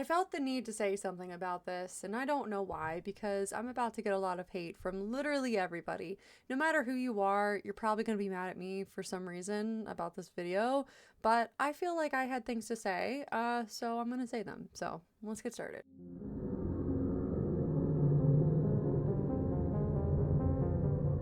I felt the need to say something about this, and I don't know why, because I'm about to get a lot of hate from literally everybody. No matter who you are, you're probably going to be mad at me for some reason about this video, but I feel like I had things to say, so I'm going to say them. So let's get started.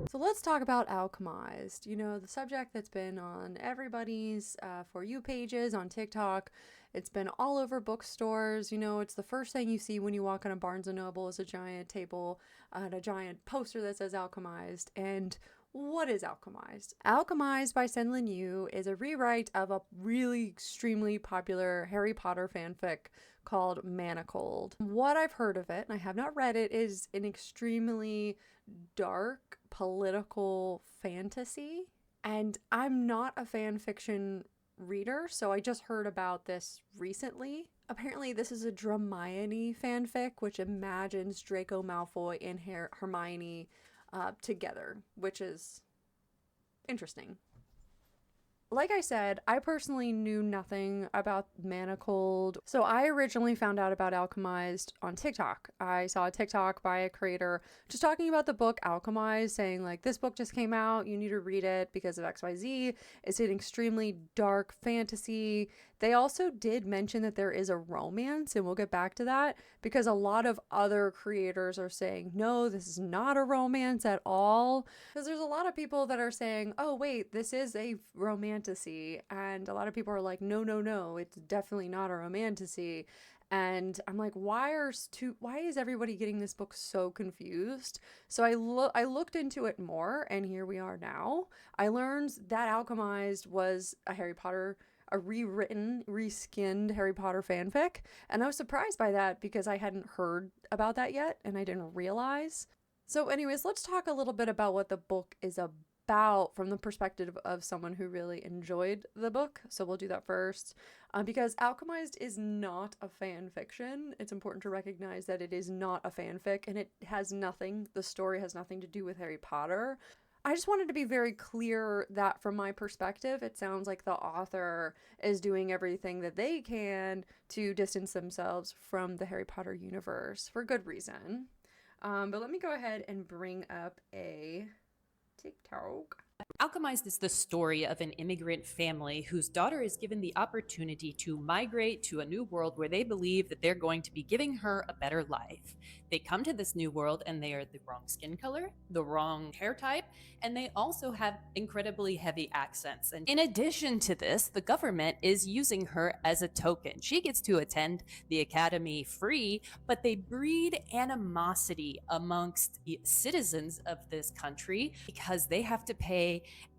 So let's talk about Alchemized, the subject that's been on everybody's For You pages on TikTok. It's been all over bookstores. It's the first thing you see when you walk in a Barnes & Noble is a giant table and a giant poster that says Alchemized. And what is Alchemized? Alchemized by Senlin Yu is a rewrite of a really extremely popular Harry Potter fanfic called Manacled. What I've heard of it, and I have not read it, is an extremely dark political fantasy. And I'm not a fan fiction reader, so I just heard about this recently. Apparently, this is a Hermione fanfic, which imagines Draco Malfoy and Hermione together, which is interesting. Like I said, I personally knew nothing about Manacled, so I originally found out about Alchemized on TikTok. I saw a TikTok by a creator just talking about the book Alchemized, saying like, this book just came out, you need to read it because of XYZ. It's an extremely dark fantasy. They also did mention that there is a romance, and we'll get back to that, because a lot of other creators are saying, no, this is not a romance at all. Because there's a lot of people that are saying, oh wait, this is a romantasy, and a lot of people are like, no, it's definitely not a romantasy. And I'm like, why is everybody getting this book so confused? So I looked into it more, and here we are now. I learned that Alchemized was a rewritten, reskinned Harry Potter fanfic, and I was surprised by that because I hadn't heard about that yet, and I didn't realize. So anyways, let's talk a little bit about what the book is about from the perspective of someone who really enjoyed the book. So we'll do that first. Because Alchemized is not a fan fiction. It's important to recognize that it is not a fanfic, and the story has nothing to do with Harry Potter. I just wanted to be very clear that from my perspective, it sounds like the author is doing everything that they can to distance themselves from the Harry Potter universe for good reason. But let me go ahead and bring up a TikTok. Alchemized is the story of an immigrant family whose daughter is given the opportunity to migrate to a new world where they believe that they're going to be giving her a better life. They come to this new world and they are the wrong skin color, the wrong hair type, and they also have incredibly heavy accents. And in addition to this, the government is using her as a token. She gets to attend the academy free, but they breed animosity amongst the citizens of this country because they have to pay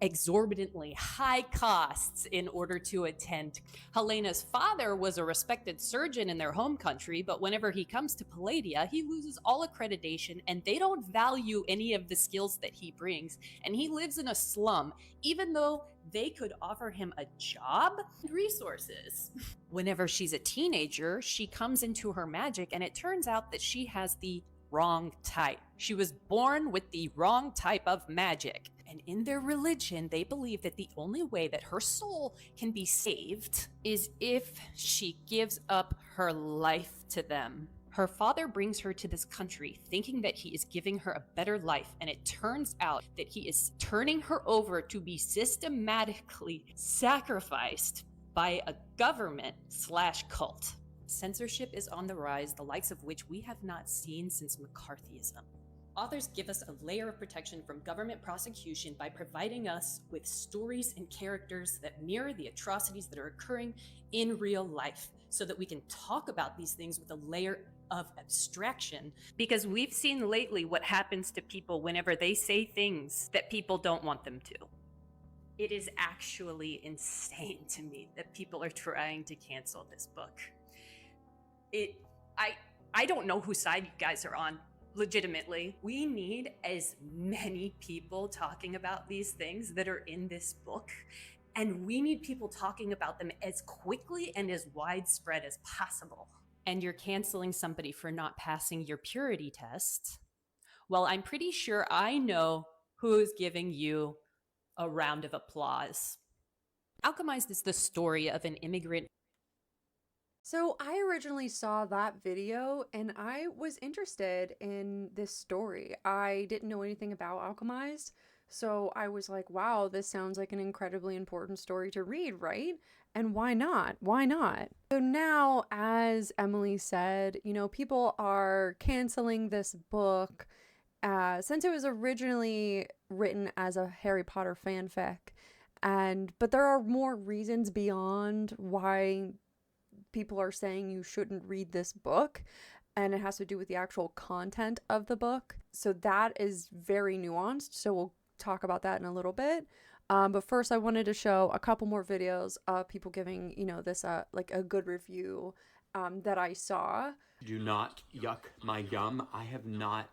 exorbitantly high costs in order to attend. Helena's father was a respected surgeon in their home country, but whenever he comes to Palladia, he loses all accreditation and they don't value any of the skills that he brings. And he lives in a slum, even though they could offer him a job and resources. Whenever she's a teenager, she comes into her magic and it turns out that she has the wrong type. She was born with the wrong type of magic. And in their religion, they believe that the only way that her soul can be saved is if she gives up her life to them. Her father brings her to this country thinking that he is giving her a better life, and it turns out that he is turning her over to be systematically sacrificed by a government/cult. Censorship is on the rise, the likes of which we have not seen since McCarthyism. Authors give us a layer of protection from government prosecution by providing us with stories and characters that mirror the atrocities that are occurring in real life, so that we can talk about these things with a layer of abstraction. Because we've seen lately what happens to people whenever they say things that people don't want them to. It is actually insane to me that people are trying to cancel this book. I don't know whose side you guys are on. Legitimately, we need as many people talking about these things that are in this book, and we need people talking about them as quickly and as widespread as possible. And you're canceling somebody for not passing your purity test. Well, I'm pretty sure I know who's giving you a round of applause. Alchemized is the story of an immigrant. So I originally saw that video and I was interested in this story. I didn't know anything about Alchemized, so I was like, wow, this sounds like an incredibly important story to read, right? And why not? Why not? So now, as Emily said, people are canceling this book since it was originally written as a Harry Potter fanfic. But there are more reasons beyond why people are saying you shouldn't read this book, and it has to do with the actual content of the book. So that is very nuanced. So we'll talk about that in a little bit. But first, I wanted to show a couple more videos of people giving, this like a good review that I saw. Do not yuck my yum. I have not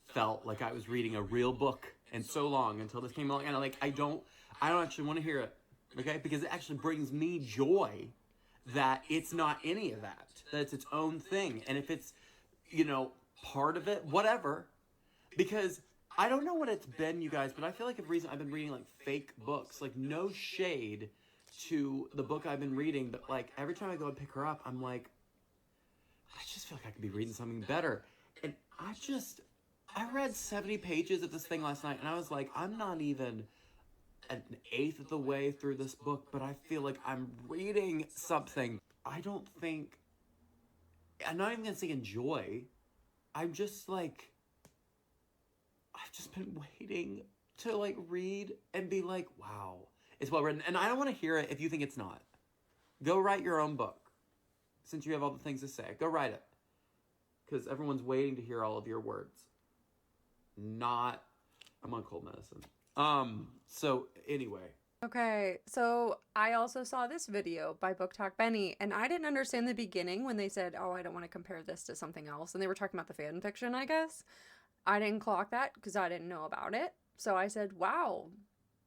felt like I was reading a real book in so long until this came along, and I don't actually want to hear it, okay? Because it actually brings me joy that it's not any of that, that it's its own thing. And if it's, part of it, whatever. Because I don't know what it's been, you guys, but I feel like I've been reading like fake books. Like, no shade to the book I've been reading, but like every time I go and pick her up, I'm like, I just feel like I could be reading something better. And I read 70 pages of this thing last night, and I was like, I'm not even an eighth of the way through this book, but I feel like I'm reading something. I'm not even gonna say enjoy. I'm just like, I've just been waiting to like read and be like, wow, it's well written. And I don't want to hear it if you think it's not. Go write your own book. Since you have all the things to say, go write it. Because everyone's waiting to hear all of your words. I'm on cold medicine. So anyway. Okay, so I also saw this video by BookTok Benny, and I didn't understand the beginning when they said, oh, I don't want to compare this to something else, and they were talking about the fan fiction, I guess. I didn't clock that because I didn't know about it. So I said, wow,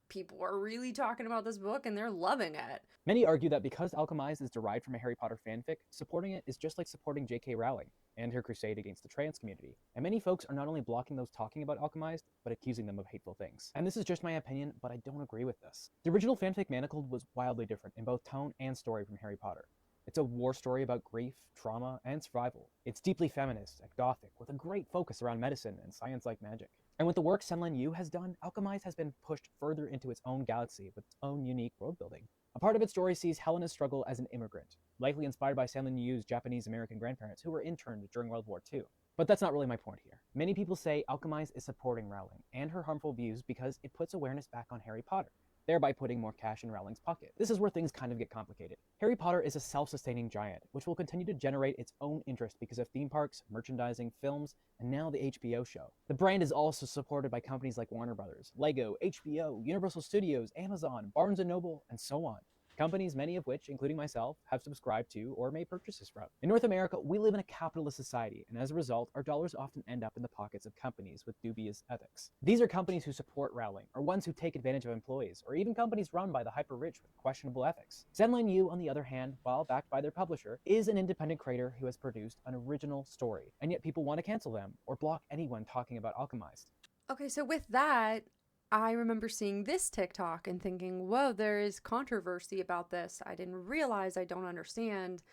people are really talking about this book and they're loving it. Many argue that because Alchemized is derived from a Harry Potter fanfic, supporting it is just like supporting J.K. Rowling and her crusade against the trans community. And many folks are not only blocking those talking about Alchemized, but accusing them of hateful things. And this is just my opinion, but I don't agree with this. The original fanfic Manacled was wildly different in both tone and story from Harry Potter. It's a war story about grief, trauma, and survival. It's deeply feminist and gothic, with a great focus around medicine and science like magic. And with the work Senlin Yu has done, Alchemized has been pushed further into its own galaxy with its own unique world building. A part of its story sees Helena's struggle as an immigrant, likely inspired by Senlin Yu's Japanese-American grandparents who were interned during World War II. But that's not really my point here. Many people say Alchemized is supporting Rowling and her harmful views because it puts awareness back on Harry Potter, thereby putting more cash in Rowling's pocket. This is where things kind of get complicated. Harry Potter is a self-sustaining giant, which will continue to generate its own interest because of theme parks, merchandising, films, and now the HBO show. The brand is also supported by companies like Warner Brothers, Lego, HBO, Universal Studios, Amazon, Barnes & Noble, and so on. Companies, many of which, including myself, have subscribed to or made purchases from. In North America, we live in a capitalist society, and as a result, our dollars often end up in the pockets of companies with dubious ethics. These are companies who support Rowling, or ones who take advantage of employees, or even companies run by the hyper-rich with questionable ethics. Senlin Yu, on the other hand, while backed by their publisher, is an independent creator who has produced an original story, and yet people want to cancel them, or block anyone talking about Alchemized. Okay, so with that, I remember seeing this TikTok and thinking, whoa, there is controversy about this. I didn't realize, I don't understand.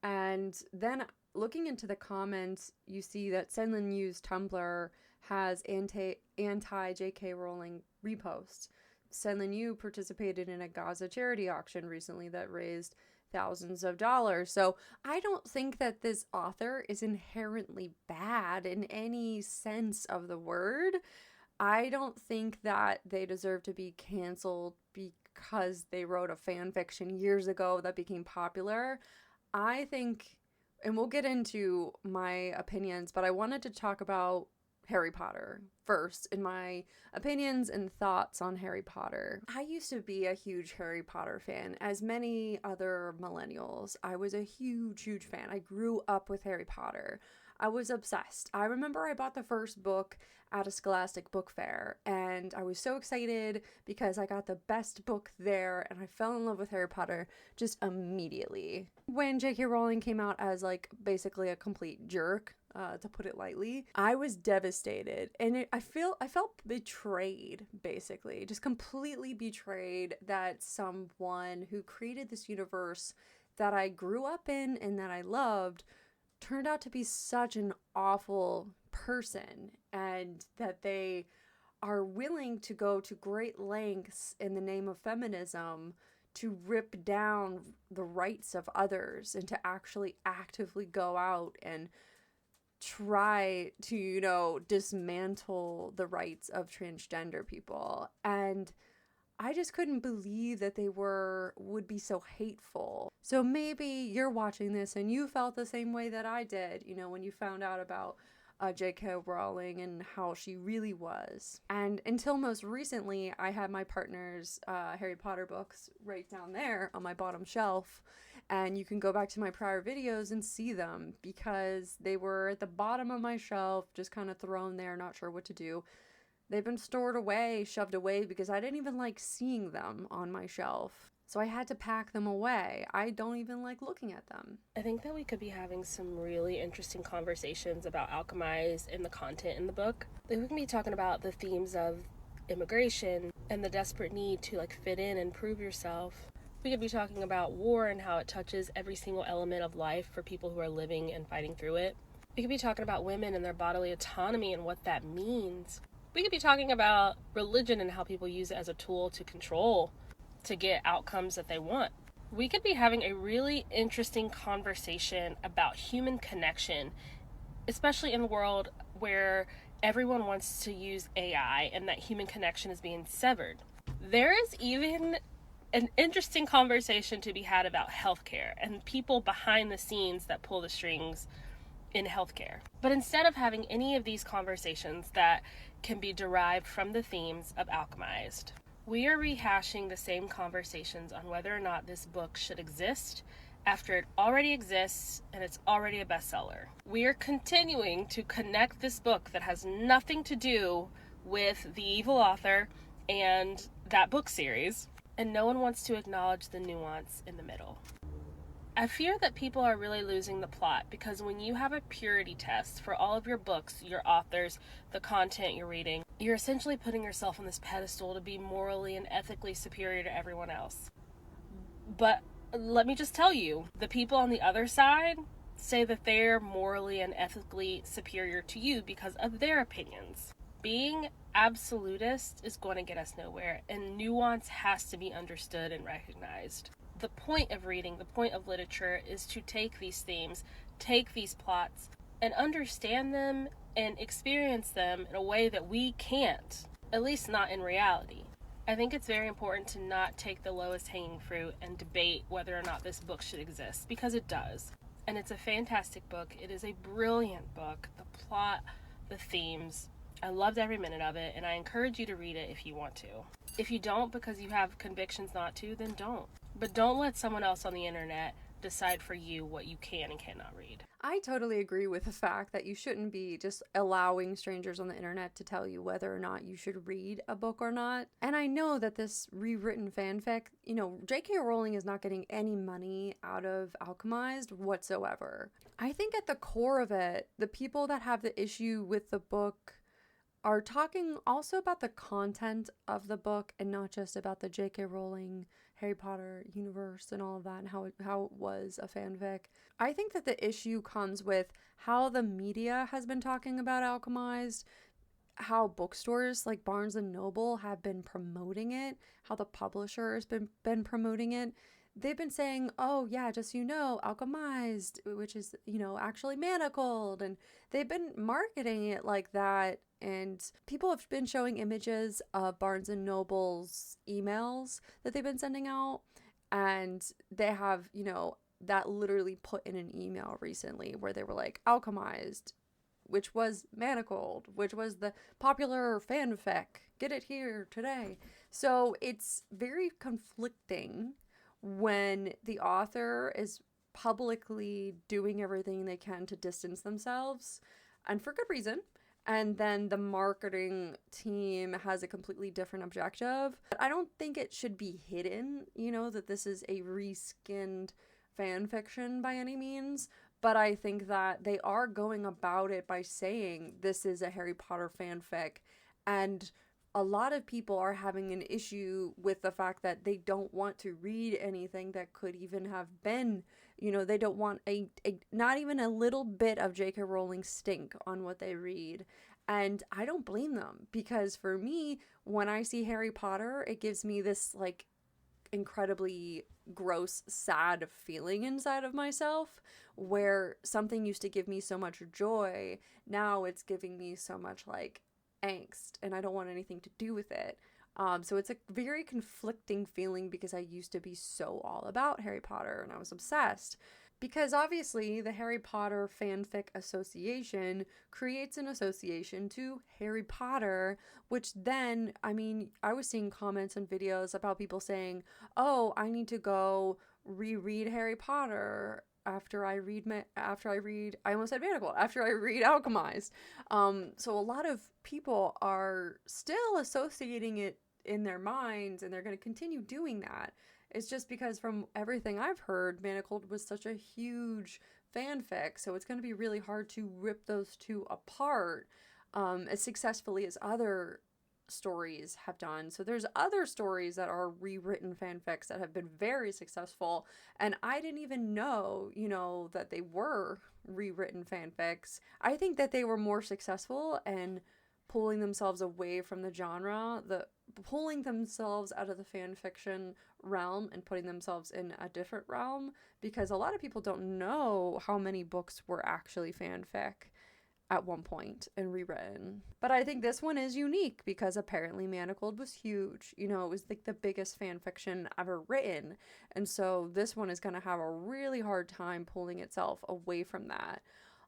And then looking into the comments, you see that Senlin Yu's Tumblr has anti-JK Rowling reposts. Senlin Yu participated in a Gaza charity auction recently that raised thousands of dollars. So I don't think that this author is inherently bad in any sense of the word. I don't think that they deserve to be canceled because they wrote a fan fiction years ago that became popular. I think, and we'll get into my opinions, but I wanted to talk about Harry Potter first in my opinions and thoughts on Harry Potter. I used to be a huge Harry Potter fan, as many other millennials. I was a huge fan. I grew up with Harry Potter. I was obsessed. I remember I bought the first book at a Scholastic book fair, and I was so excited because I got the best book there, and I fell in love with Harry Potter just immediately. When J.K. Rowling came out as like basically a complete jerk, to put it lightly, I was devastated, and I felt betrayed, basically, just completely betrayed that someone who created this universe that I grew up in and that I loved turned out to be such an awful person, and that they are willing to go to great lengths in the name of feminism to rip down the rights of others and to actually actively go out and try to, dismantle the rights of transgender people. And I just couldn't believe that they would be so hateful. So maybe you're watching this and you felt the same way that I did, when you found out about J.K. Rowling and how she really was. And until most recently, I had my partner's Harry Potter books right down there on my bottom shelf. And you can go back to my prior videos and see them, because they were at the bottom of my shelf, just kind of thrown there, not sure what to do. They've been stored away, shoved away, because I didn't even like seeing them on my shelf. So I had to pack them away. I don't even like looking at them. I think that we could be having some really interesting conversations about Alchemized and the content in the book. Like, we can be talking about the themes of immigration and the desperate need to fit in and prove yourself. We could be talking about war and how it touches every single element of life for people who are living and fighting through it. We could be talking about women and their bodily autonomy and what that means. We could be talking about religion and how people use it as a tool to control, to get outcomes that they want. We could be having a really interesting conversation about human connection, especially in a world where everyone wants to use AI and that human connection is being severed. There is even an interesting conversation to be had about healthcare and people behind the scenes that pull the strings in healthcare. But instead of having any of these conversations that can be derived from the themes of Alchemized, we are rehashing the same conversations on whether or not this book should exist after it already exists and it's already a bestseller. We are continuing to connect this book that has nothing to do with the evil author and that book series, and no one wants to acknowledge the nuance in the middle. I fear that people are really losing the plot, because when you have a purity test for all of your books, your authors, the content you're reading, you're essentially putting yourself on this pedestal to be morally and ethically superior to everyone else. But let me just tell you, the people on the other side say that they're morally and ethically superior to you because of their opinions. Being absolutist is going to get us nowhere, and nuance has to be understood and recognized. The point of reading, the point of literature, is to take these themes, take these plots, and understand them and experience them in a way that we can't, at least not in reality. I think it's very important to not take the lowest hanging fruit and debate whether or not this book should exist, because it does. And it's a fantastic book. It is a brilliant book. The plot, the themes, I loved every minute of it, and I encourage you to read it if you want to. If you don't because you have convictions not to, then don't. But don't let someone else on the internet decide for you what you can and cannot read. I totally agree with the fact that you shouldn't be just allowing strangers on the internet to tell you whether or not you should read a book or not. And I know that this rewritten fanfic, J.K. Rowling is not getting any money out of Alchemized whatsoever. I think at the core of it, the people that have the issue with the book are talking also about the content of the book and not just about the J.K. Rowling Harry Potter universe and all of that and how it was a fanfic. I think that the issue comes with how the media has been talking about Alchemized, how bookstores like Barnes and Noble have been promoting it, how the publisher has been promoting it. They've been saying, oh yeah, just Alchemized, which is, actually manacled, and they've been marketing it like that. And people have been showing images of Barnes and Noble's emails that they've been sending out, and they have, that literally put in an email recently where they were like, Alchemized, which was manacled, which was the popular fanfic, get it here today. So it's very conflicting when the author is publicly doing everything they can to distance themselves, and for good reason, and then the marketing team has a completely different objective. But I don't think it should be hidden, that this is a reskinned fan fiction by any means, but I think that they are going about it by saying this is a Harry Potter fanfic, and a lot of people are having an issue with the fact that they don't want to read anything that could even have been, they don't want not even a little bit of J.K. Rowling's stink on what they read. And I don't blame them, because for me, when I see Harry Potter, it gives me this like incredibly gross, sad feeling inside of myself, where something used to give me so much joy, now it's giving me so much like angst, and I don't want anything to do with it. So it's a very conflicting feeling, because I used to be so all about Harry Potter and I was obsessed. Because obviously, the Harry Potter Fanfic Association creates an association to Harry Potter, which then, I mean, I was seeing comments and videos about people saying, oh, I need to go reread Harry Potter after I read, I almost said Manifold, after I read Alchemized. So a lot of people are still associating it in their minds, and they're going to continue doing that. It's just because from everything I've heard, Manacled was such a huge fanfic, so it's going to be really hard to rip those two apart as successfully as other stories have done. So there's other stories that are rewritten fanfics that have been very successful, and I didn't even know, that they were rewritten fanfics. I think that they were more successful and pulling themselves away from the genre, pulling themselves out of the fan fiction realm and putting themselves in a different realm, because a lot of people don't know how many books were actually fanfic at one point and rewritten. But I think this one is unique because apparently Manacled was huge. It was like the biggest fan fiction ever written. And so this one is going to have a really hard time pulling itself away from that.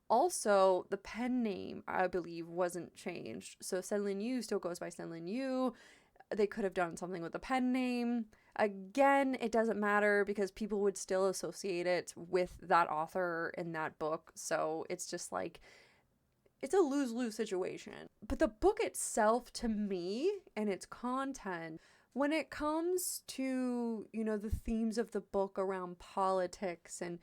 Also, the pen name, I believe, wasn't changed. So Senlin Yu still goes by Senlin Yu. They could have done something with the pen name. Again, it doesn't matter because people would still associate it with that author in that book. So it's just like, it's a lose-lose situation. But the book itself, to me, and its content, when it comes to, the themes of the book around politics and,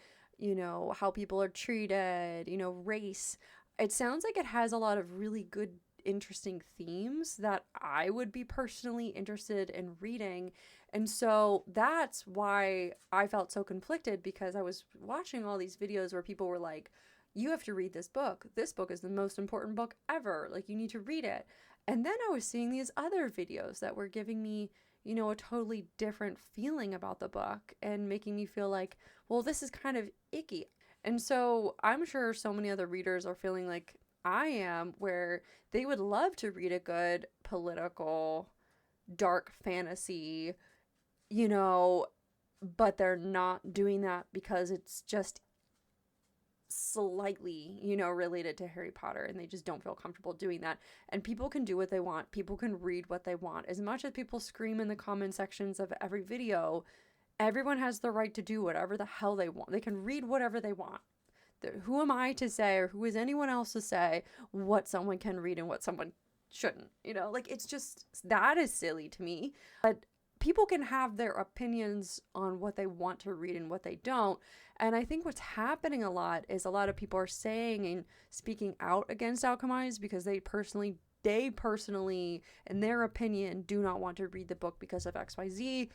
how people are treated, race, it sounds like it has a lot of really good, interesting themes that I would be personally interested in reading. And so that's why I felt so conflicted, because I was watching all these videos where people were like, you have to read this book. This book is the most important book ever. Like, you need to read it. And then I was seeing these other videos that were giving me, a totally different feeling about the book and making me feel like, well, this is kind of icky. And so I'm sure so many other readers are feeling like I am, where they would love to read a good political, dark fantasy, but they're not doing that because it's just slightly, related to Harry Potter, and they just don't feel comfortable doing that. And people can do what they want. People can read what they want. As much as people scream in the comment sections of every video, everyone has the right to do whatever the hell they want. They can read whatever they want. Who am I to say, or who is anyone else to say what someone can read and what someone shouldn't? It's just, that is silly to me. But people can have their opinions on what they want to read and what they don't. And I think what's happening a lot is a lot of people are saying and speaking out against Alchemized because they personally, in their opinion, do not want to read the book because of XYZ.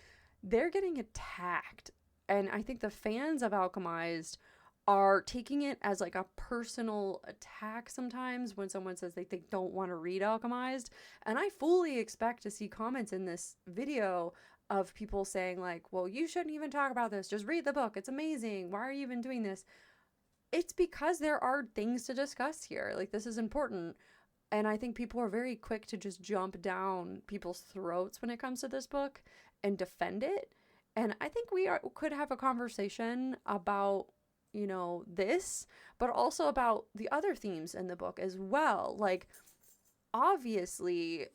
They're getting attacked. And I think the fans of Alchemized are taking it as like a personal attack sometimes when someone says they don't want to read Alchemized. And I fully expect to see comments in this video of people saying like, well, you shouldn't even talk about this. Just read the book. It's amazing. Why are you even doing this? It's because there are things to discuss here. Like, this is important. And I think people are very quick to just jump down people's throats when it comes to this book and defend it. And I think we could have a conversation about, this, but also about the other themes in the book as well. Like, obviously,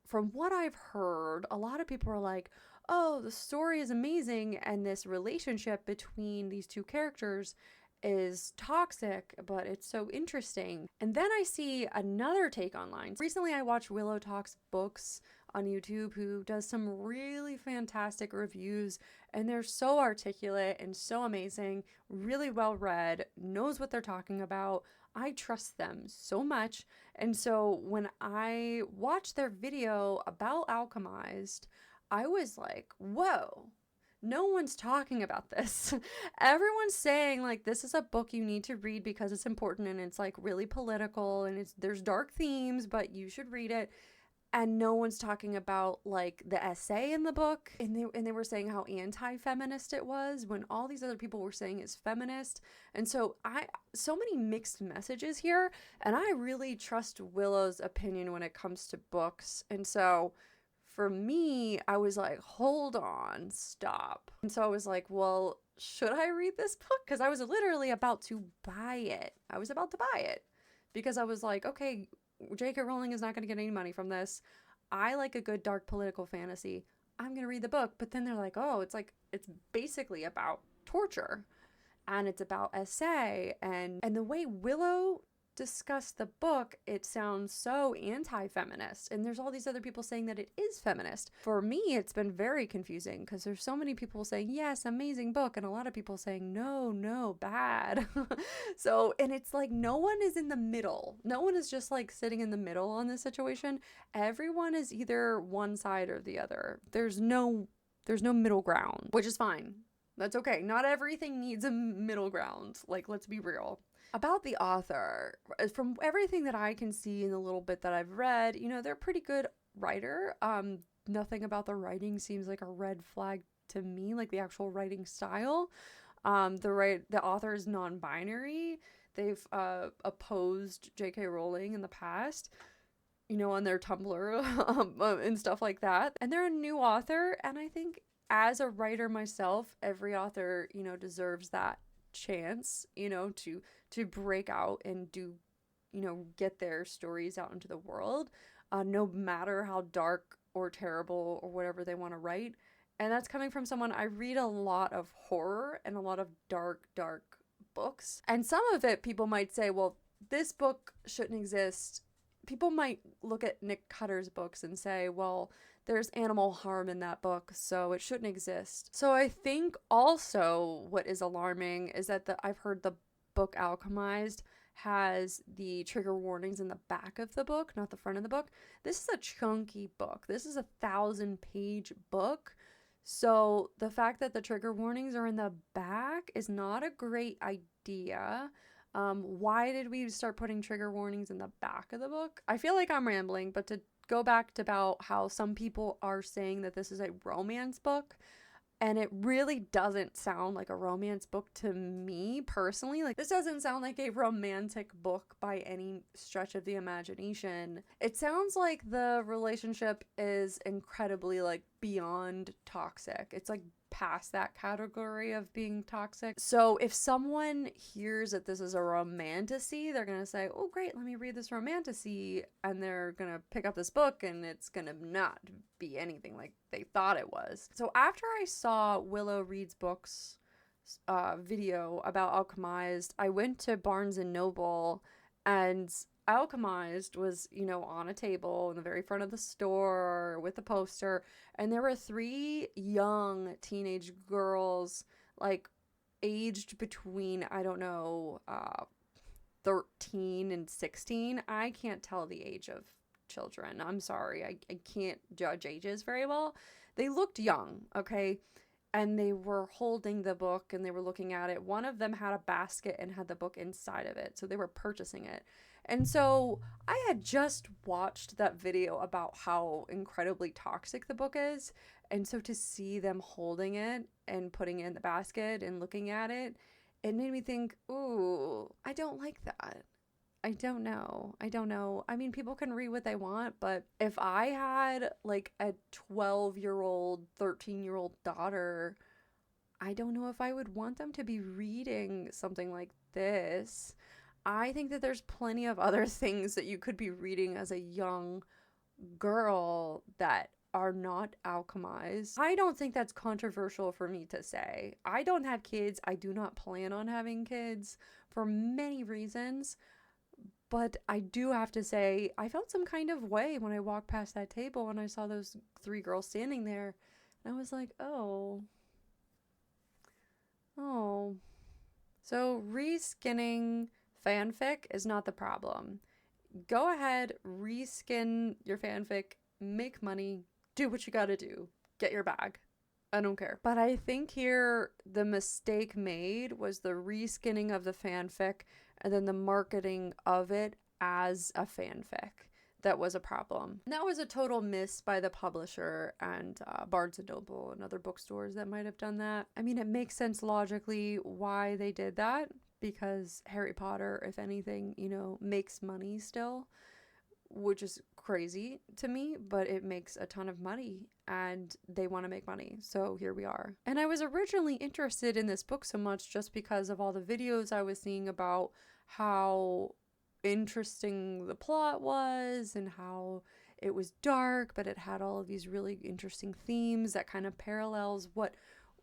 from what I've heard, a lot of people are like, oh, the story is amazing, and this relationship between these two characters is toxic, but it's so interesting. And then I see another take online. Recently, I watched Willow Talks Books on YouTube who does some really fantastic reviews, and they're so articulate and so amazing, really well read, knows what they're talking about. I trust them so much. And so when I watched their video about Alchemized, I was like, whoa, no one's talking about this. Everyone's saying like this is a book you need to read because it's important and it's like really political and there's dark themes, but you should read it. And no one's talking about like the essay in the book, and they were saying how anti-feminist it was when all these other people were saying it's feminist. And so so many mixed messages here, and I really trust Willow's opinion when it comes to books. And so for me, I was like, hold on, stop. And so I was like, well, should I read this book? Because I was literally about to buy it. I was about to buy it because I was like, okay, J.K. Rowling is not going to get any money from this. I like a good dark political fantasy. I'm going to read the book. But then they're like, oh, it's basically about torture. And it's about essay. And the way Willow discussed the book, it sounds so anti-feminist. And there's all these other people saying that it is feminist. For me, it's been very confusing because there's so many people saying, yes, amazing book. And a lot of people saying, no, bad. So, and it's like no one is in the middle. No one is just like sitting in the middle on this situation. Everyone is either one side or the other. There's no middle ground, which is fine. That's okay. Not everything needs a middle ground. Like, let's be real. About the author, from everything that I can see in the little bit that I've read, they're a pretty good writer. Nothing about the writing seems like a red flag to me, like the actual writing style. The author is non-binary. They've opposed J.K. Rowling in the past, on their Tumblr and stuff like that. And they're a new author, and I think as a writer myself, every author, deserves that chance, to break out and do, get their stories out into the world, no matter how dark or terrible or whatever they want to write. And that's coming from someone, I read a lot of horror and a lot of dark books. And some of it, people might say, well, this book shouldn't exist. People might look at Nick Cutter's books and say, well, there's animal harm in that book, so it shouldn't exist. So I think also what is alarming is that I've heard the book Alchemized has the trigger warnings in the back of the book, not the front of the book. This is a chunky book. This is a 1,000-page book. So the fact that the trigger warnings are in the back is not a great idea. Why did we start putting trigger warnings in the back of the book? I feel like I'm rambling, but to go back to about how some people are saying that this is a romance book, and it really doesn't sound like a romance book to me personally. Like, this doesn't sound like a romantic book by any stretch of the imagination. It sounds like the relationship is incredibly like beyond toxic. It's like past that category of being toxic. So if someone hears that this is a romantasy, they're gonna say, oh great, let me read this romantasy, and they're gonna pick up this book and it's gonna not be anything like they thought it was. So after I saw Willow Reads Books video about Alchemized, I went to Barnes and Noble, and Alchemized was, on a table in the very front of the store with a poster, and there were 3 young teenage girls, like aged between, I don't know, 13 and 16. I can't tell the age of children. I'm sorry. I can't judge ages very well. They looked young, okay? And they were holding the book and they were looking at it. One of them had a basket and had the book inside of it, so they were purchasing it. And so I had just watched that video about how incredibly toxic the book is. And so to see them holding it and putting it in the basket and looking at it, it made me think, ooh, I don't like that. I don't know. I mean, people can read what they want, but if I had like a 12-year-old, 13-year-old daughter, I don't know if I would want them to be reading something like this. I think that there's plenty of other things that you could be reading as a young girl that are not alchemized. I don't think that's controversial for me to say. I don't have kids. I do not plan on having kids for many reasons. But I do have to say, I felt some kind of way when I walked past that table and I saw those 3 girls standing there. And I was like, oh. Oh. So reskinning fanfic is not the problem. Go ahead, reskin your fanfic, make money, do what you gotta do, get your bag. I don't care. But I think here the mistake made was the reskinning of the fanfic and then the marketing of it as a fanfic. That was a problem. And that was a total miss by the publisher and Barnes & Noble and other bookstores that might have done that. I mean, it makes sense logically why they did that, because Harry Potter, if anything, you know, makes money still, which is crazy to me, but it makes a ton of money and they want to make money. So here we are. And I was originally interested in this book so much just because of all the videos I was seeing about how interesting the plot was and how it was dark, but it had all of these really interesting themes that kind of parallels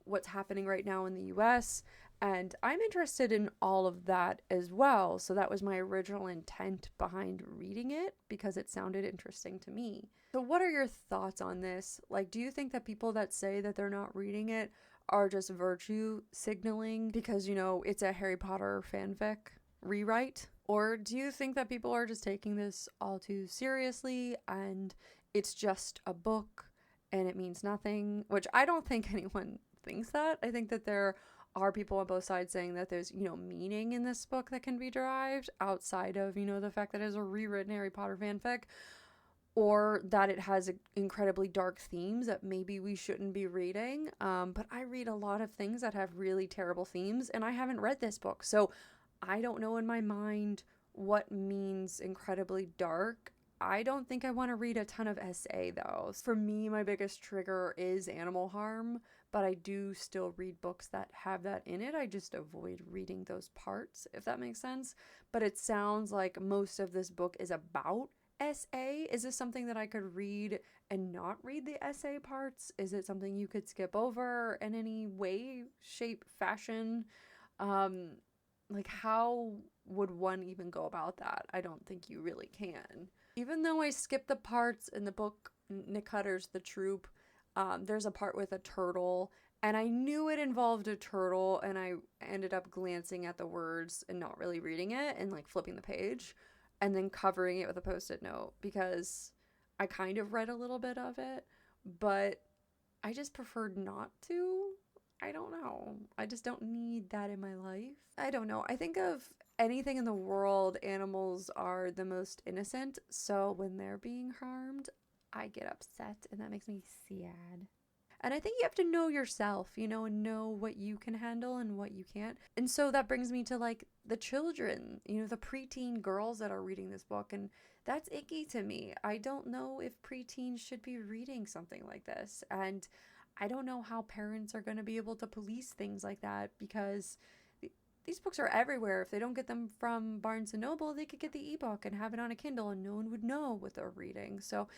what's happening right now in the US. And I'm interested in all of that as well. So that was my original intent behind reading it, because it sounded interesting to me. So what are your thoughts on this? Like, do you think that people that say that they're not reading it are just virtue signaling because, you know, it's a Harry Potter fanfic rewrite? Or do you think that people are just taking this all too seriously and it's just a book and it means nothing? Which I don't think anyone thinks that. I think that there are people on both sides saying that there's, you know, meaning in this book that can be derived outside of, you know, the fact that it's a rewritten Harry Potter fanfic, or that it has incredibly dark themes that maybe we shouldn't be reading. But I read a lot of things that have really terrible themes, and I haven't read this book. So I don't know in my mind what means incredibly dark. I don't think I want to read a ton of SA though. For me, my biggest trigger is animal harm, but I do still read books that have that in it. I just avoid reading those parts, if that makes sense. But it sounds like most of this book is about SA. Is this something that I could read and not read the SA parts? Is it something you could skip over in any way, shape, fashion? Like, how would one even go about that? I don't think you really can. Even though I skipped the parts in the book Nick Cutter's The Troop, there's a part with a turtle, and I knew it involved a turtle, and I ended up glancing at the words and not really reading it and like flipping the page and then covering it with a post-it note, because I kind of read a little bit of it, but I just preferred not to. I don't know. I just don't need that in my life. I don't know. I think of anything in the world, animals are the most innocent. So when they're being harmed, I get upset and that makes me sad. And I think you have to know yourself, you know, and know what you can handle and what you can't. And so that brings me to like the children, you know, the preteen girls that are reading this book. And that's icky to me. I don't know if preteens should be reading something like this. And I don't know how parents are going to be able to police things like that, because these books are everywhere. If they don't get them from Barnes & Noble, they could get the ebook and have it on a Kindle and no one would know what they're reading. So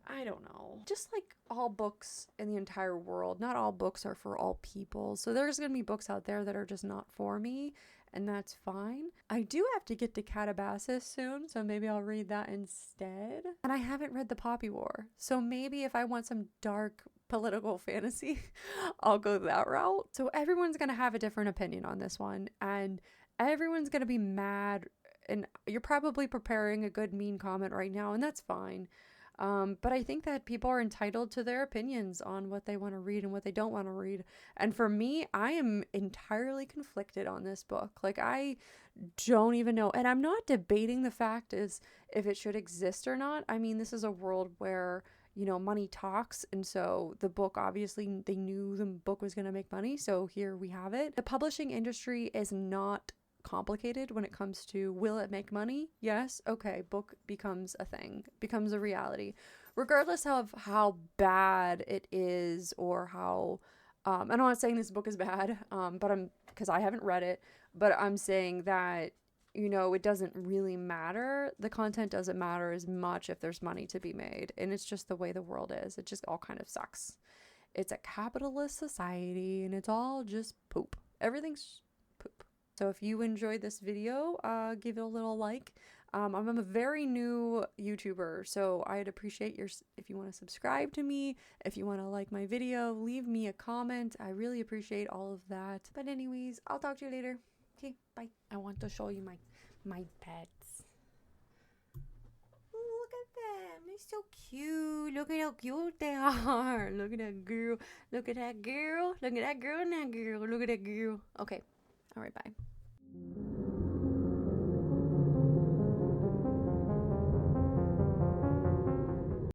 I don't know. Just like all books in the entire world, not all books are for all people. So there's going to be books out there that are just not for me, and that's fine. I do have to get to Calabasas soon, so maybe I'll read that instead. And I haven't read The Poppy War, so maybe if I want some dark political fantasy, I'll go that route. So everyone's going to have a different opinion on this one, and everyone's going to be mad, and you're probably preparing a good mean comment right now, and that's fine. But I think that people are entitled to their opinions on what they want to read and what they don't want to read. And for me, I am entirely conflicted on this book. Like, I don't even know. And I'm not debating the fact is if it should exist or not. I mean, this is a world where, you know, money talks. And so the book, obviously, they knew the book was going to make money. So here we have it. The publishing industry is not complicated when it comes to will it make money? Yes. Okay. Book becomes a thing, becomes a reality, regardless of how bad it is or how, I'm not saying this book is bad, but because I haven't read it, but I'm saying that, you know, it doesn't really matter. The content doesn't matter as much if there's money to be made. And it's just the way the world is. It just all kind of sucks. It's a capitalist society and it's all just poop. Everything's poop. So if you enjoyed this video, give it a little like. I'm a very new YouTuber, so I'd appreciate if you want to subscribe to me, if you want to like my video, leave me a comment. I really appreciate all of that. But anyways, I'll talk to you later. Okay, bye. I want to show you my pets. Look at them. They're so cute. Look at how cute they are. Look at that girl. Look at that girl. Look at that girl and that girl. Look at that girl. Okay. All right, bye.